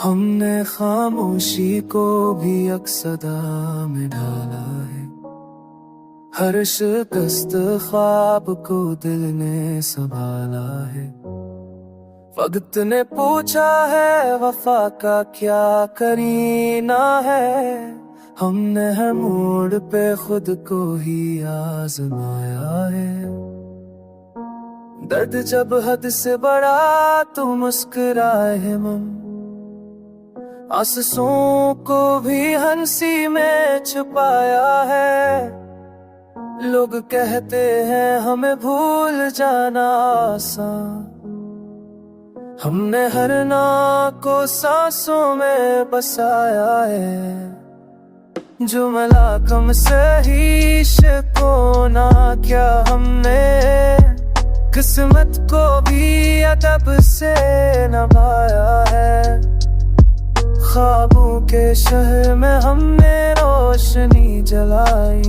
हमने खामोशी को भी अक्सदा में ढाला है। हर शिकस्त ख्वाब को दिल ने संभाला है। वक्त ने पूछा है वफा का क्या करीना है। हमने हर मोड़ पे खुद को ही आजमाया है। दर्द जब हद से बड़ा तो मुस्कुराए हम, आंसुओं को भी हंसी में छुपाया है। लोग कहते हैं हमें भूल जाना आसान, हमने हर ना को सांसों में बसाया है। जो मिला कम सही को ना क्या हमने किस्मत को भी अदब से निभाया है। ख्वाबों के शहर में हमने रोशनी जलाई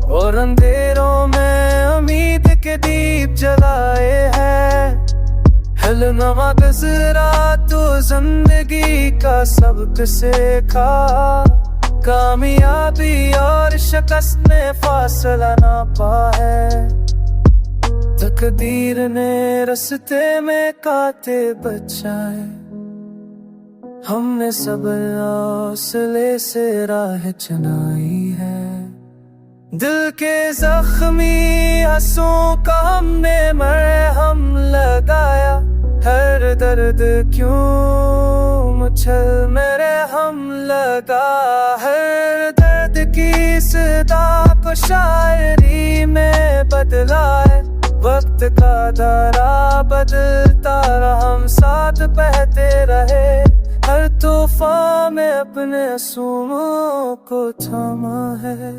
और अंधेरों में उम्मीद के दीप जलाए हैं। हिलनुमा गुज़रा तो जिंदगी का सबक सीखा। कामयाबी और शिकस्त ने फासला नापा है। तकदीर ने रास्ते में कांटे बचाए। हमने सब्र हौसले से राह चुनाई है। दिल के जख्मी आंसुओं का हमने मरहम लगाया। हर दर्द क्यों मुझल मेरे हम लगा। हर दर्द की सदा को शायरी में बदला है। वक्त का धारा बदलता रहा, हम साथ बहते रहे। हर तूफान में अपने आंसुओं को थामा है।